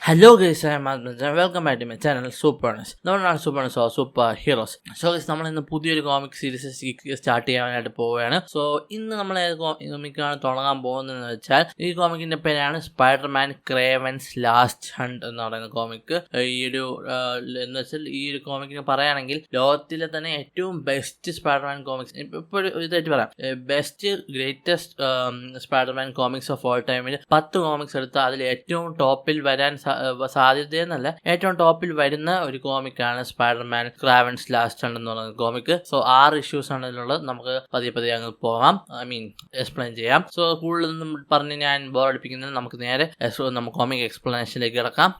Hello guys, I am Adnan and welcome back to my channel Superness. നമ്മളാണ് സൂപ്പർനെസ് super heroes. So guys, നമ്മൾ ഇന്ന് പുതിയൊരു comic series start ചെയ്യാനായിട്ട് പോവുകയാണ്. So ഇന്ന് നമ്മൾ കോമിക്കാണ് തുടങ്ങാൻ പോകുന്നതെന്ന് വെച്ചാൽ ഈ കോമിക്കിന്റെ പേരാണ് സ്പൈഡർമാൻ ക്രേവൻസ് ലാസ്റ്റ് ഹണ്ട് എന്ന് പറയുന്ന കോമിക്ക്. ഈ ഒരു എന്ന് വെച്ചാൽ ഈ ഒരു കോമിക്കിന് പറയുകയാണെങ്കിൽ ലോകത്തിലെ തന്നെ ഏറ്റവും ബെസ്റ്റ് സ്പൈഡർമാൻ കോമിക്സ്, ഇപ്പോൾ ഇതായിട്ട് പറയാം, best greatest Spiderman comics of all ടൈമിൽ 10 കോമിക്സ് എടുത്താൽ അതിൽ ഏറ്റവും ടോപ്പിൽ വരാൻ സാധ്യതയെന്നല്ല, ഏറ്റവും ടോപ്പിൽ വരുന്ന ഒരു കോമിക്കാണ് സ്പൈഡർമാൻ ക്രേവൻസ് ലാസ്റ്റ് ഹണ്ട് എന്ന് പറയുന്ന കോമിക്ക്. സോ 6 ഇഷ്യൂസ് ആണ് ഇതിലുള്ളത്. നമുക്ക് പതിയെ അങ്ങ് പോകാം, എക്സ്പ്ലെയിൻ ചെയ്യാം. സോ കൂടുതലൊന്നും പറഞ്ഞ് ഞാൻ ബോർ അടിപ്പിക്കുന്നത്, നമുക്ക് നേരെ കോമിക് എക്സ്പ്ലനേഷനിലേക്ക് കിടക്കാം.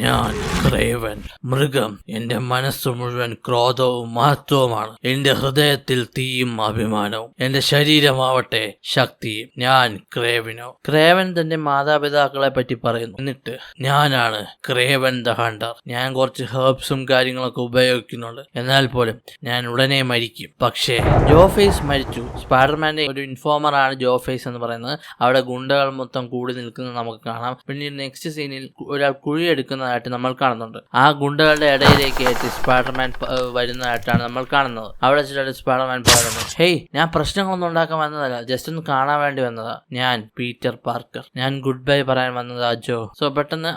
ഞാൻ ക്രേവൻ, മൃഗം. എന്റെ മനസ്സ് മുഴുവൻ ക്രോധവും മഹത്വവുമാണ്. എന്റെ ഹൃദയത്തിൽ തീയും അഭിമാനവും. എന്റെ ശരീരമാവട്ടെ ശക്തിയും. ഞാൻ ക്രേവനോ. ക്രേവൻ തന്റെ മാതാപിതാക്കളെ പറ്റി പറയുന്നു. എന്നിട്ട് ഞാനാണ് ക്രേവൻ ദ ഹണ്ടർ. ഞാൻ കുറച്ച് ഹെർബ്സും കാര്യങ്ങളൊക്കെ ഉപയോഗിക്കുന്നുണ്ട്. എന്നാൽ പോലും ഞാൻ ഉടനെ മരിക്കും. പക്ഷേ ജോഫേസ് മരിച്ചു. സ്പൈഡർമാന്റെ ഒരു ഇൻഫോമർ ആണ് ജോഫേസ് എന്ന് പറയുന്നത്. അവിടെ ഗുണ്ടകൾ മൊത്തം കൂടി നിൽക്കുന്നത് നമുക്ക് കാണാം. പിന്നീട് നെക്സ്റ്റ് സീനിൽ ഒരാൾ കുഴിയെടുക്കുന്നതായിട്ട് നമ്മൾ കാണുന്നുണ്ട്. ആ ഗുണ്ടകളുടെ ഇടയിലേക്ക് എത്തി സ്പൈഡർമാൻ വരുന്നതായിട്ടാണ് നമ്മൾ കാണുന്നത്. അവിടെ വെച്ചിട്ട് സ്പൈഡർമാൻ പറയുന്നു, ഹേയ്, ഞാൻ പ്രശ്നങ്ങളൊന്നും ഉണ്ടാക്കാൻ വന്നതല്ല, ജസ്റ്റ് ഒന്ന് കാണാൻ വേണ്ടി വന്നതാ. ഞാൻ പീറ്റർ പാർക്കർ. ഞാൻ ഗുഡ് ബൈ പറയാൻ വന്നതാ ജോ. സോ പെട്ടെന്ന്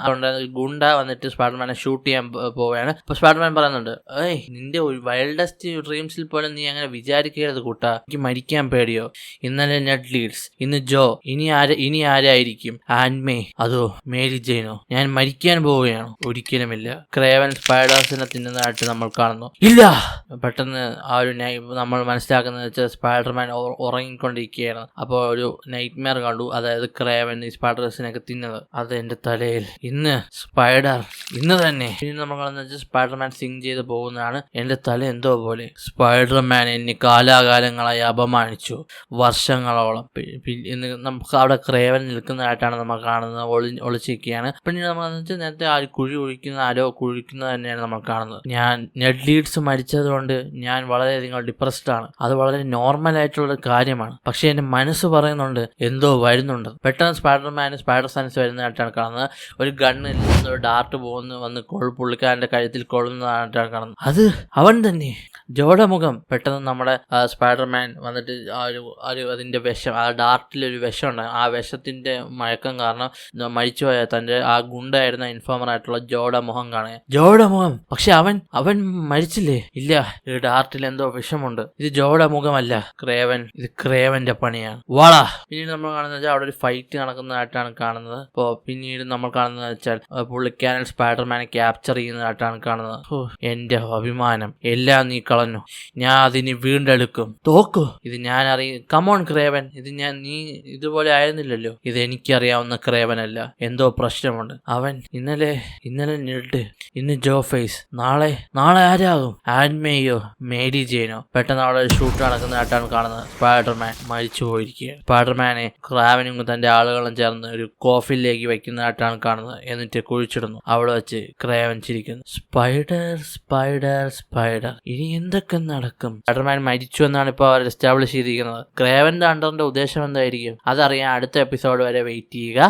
ഗുണ്ട വന്നിട്ട് സ്പൈഡർമാനെ ഷൂട്ട് ചെയ്യാൻ പോവുകയാണ്. അപ്പൊ സ്പൈഡർമാൻ പറയുന്നുണ്ട്, ഏയ്, നിന്റെ ഒരു വൈൽഡസ്റ്റ് ഡ്രീംസിൽ പോലും നീ അങ്ങനെ വിചാരിക്കരുത് കൂട്ടാ. എനിക്ക് മരിക്കാൻ പേടിയോ? ഇന്നലെ നെഡ് ലീഡ്സ്, ഇന്ന് ജോ, ഇനി ആരായിരിക്കും? ആൻമേ, അതോ മേരി ജെയിനോ? ഞാൻ മരിക്കാൻ പോവുകയാണ്. ഒരിക്കലുമില്ല. ക്രേവൻ സ്പൈഡേഴ്സിനെ തിന്നുന്നതായിട്ട് നമ്മൾ കാണുന്നു. ഇല്ല. പെട്ടെന്ന് ആ ഒരു നമ്മൾ മനസ്സിലാക്കുന്നത് വെച്ചാൽ സ്പൈഡർമാൻ ഉറങ്ങിക്കൊണ്ടിരിക്കുകയാണ്. അപ്പോൾ ഒരു നൈറ്റ് മെയർ കണ്ടു, അതായത് ക്രേവൻ ഈ സ്പൈഡേഴ്സിനൊക്കെ തിന്നത്. അത് എന്റെ തലയിൽ. ഇന്ന് തന്നെ. പിന്നെ നമ്മൾ കാണുന്നത് വെച്ചാൽ സ്പൈഡർമാൻ സിങ് ചെയ്ത് പോകുന്നതാണ്. എന്റെ തല എന്തോ പോലെ. സ്പൈഡർമാൻ എന്നെ കാലാകാലങ്ങളായി അപമാനിച്ചു, വർഷങ്ങളോളം. നമുക്ക് അവിടെ ക്രേവൻ നിൽക്കുന്നതായിട്ടാണ് നമ്മൾ കാണുന്നത്. ഒളിച്ചിരിക്കുകയാണ്. പിന്നെ നമ്മൾ നേരത്തെ ആരോ കുഴിക്കുന്നത് തന്നെയാണ് നമ്മൾ കാണുന്നത്. ഞാൻ നെഡ് ലീഡ്സ് മരിച്ചതുകൊണ്ട് ഞാൻ വളരെയധികം ഡിപ്രസ്ഡ് ആണ്. അത് വളരെ നോർമൽ ആയിട്ടുള്ള കാര്യമാണ്. പക്ഷെ എന്റെ മനസ്സ് പറയുന്നുണ്ട് എന്തോ വരുന്നുണ്ട്. പെട്ടെന്ന് സ്പൈഡർ സെൻസ് വരുന്നതായിട്ടാണ് കാണുന്നത്. ഒരു ഗണ്ണിൽ നിന്ന് ഒരു ഡാർട്ട് വന്ന് പുള്ളിക്കാരന്റെ കഴുത്തിൽ കൊള്ളുന്നതായിട്ടാണ് കാണുന്നത്. അത് അവൻ തന്നെ, ജോയുടെ മുഖം. പെട്ടെന്ന് നമ്മുടെ സ്പൈഡർമാൻ വന്നിട്ട് അതിന്റെ വിഷം, ആ ഡാർട്ടിലൊരു വിഷം ഉണ്ട്. ആ വിഷത്തിന്റെ മയക്കം കാരണം മരിച്ചുപോയ തന്റെ ആ ഗുണ്ടായിരുന്ന ഇൻഫോമർ ആയിട്ടുള്ള ജോയുടെ മുഖം കാണുക. ജോയുടെ മുഖം. പക്ഷെ അവൻ മരിച്ചില്ലേ? ഇല്ല, ഈ ഡാർട്ടിൽ എന്തോ വിഷമുണ്ട്. ഇത് ജോയുടെ മുഖമല്ല, ഇത് ക്രേവന്റെ പണിയാണ്. വാളാ. പിന്നീട് നമ്മൾ കാണുന്നത് വെച്ചാൽ അവിടെ ഒരു ഫൈറ്റ് നടക്കുന്നതായിട്ടാണ് കാണുന്നത്. അപ്പോ പിന്നീട് നമ്മൾ കാണുന്നത് വെച്ചാൽ പുള്ളിക്കാരൻ സ്പൈഡർമാനെ ക്യാപ്ചർ ചെയ്യുന്നതായിട്ടാണ് കാണുന്നത്. എന്റെ അഭിമാനം എല്ലാം നീ കളഞ്ഞു. ഞാൻ അതിന് വീണ്ടെടുക്കും. തോക്കു. ഇത് ഞാൻ അറിയും. കമോൺ ക്രേവൻ, നീ ഇതുപോലെ ആയിരുന്നില്ലല്ലോ. ഇത് എനിക്കറിയാവുന്ന ക്രേവനല്ല. എന്തോ പ്രശ്നമുണ്ട്. അവൻ ഇന്നലെ നെഡ്, ഇന്ന് ജോഫേസ്, നാളെ ആരാകും? ആൻമേയോ മേരി ജെയിനോ? പെട്ടെന്ന് അവിടെ ഒരു ഷൂട്ട് നടക്കുന്നതായിട്ടാണ് കാണുന്നത്. സ്പൈഡർമാൻ മരിച്ചു പോയിരിക്കുകയാണ്. സ്പൈഡർമാനെ ക്രാവനും തന്റെ ആളുകളും ചേർന്ന് ഒരു കോഫിലേക്ക് വെക്കുന്നതായിട്ടാണ് കാണുന്നത്. എന്നിട്ട് കുഴിച്ചിടുന്നു. അവിടെ വെച്ച് ക്രേവൻ ചിരിക്കുന്നു. സ്പൈഡർ, ഇനി എന്തൊക്കെ നടക്കും? സ്പൈഡർമാൻ മരിച്ചു എന്നാണ് ഇപ്പോൾ അവർ എസ്റ്റാബ്ലിഷ് ചെയ്തിരിക്കുന്നത്. ക്രേവന്റെ അണ്ടറിന്റെ ഉദ്ദേശം എന്തായിരിക്കും? അതറിയാൻ അടുത്ത എപ്പിസോഡ് വരെ വെയിറ്റ് ചെയ്യുക.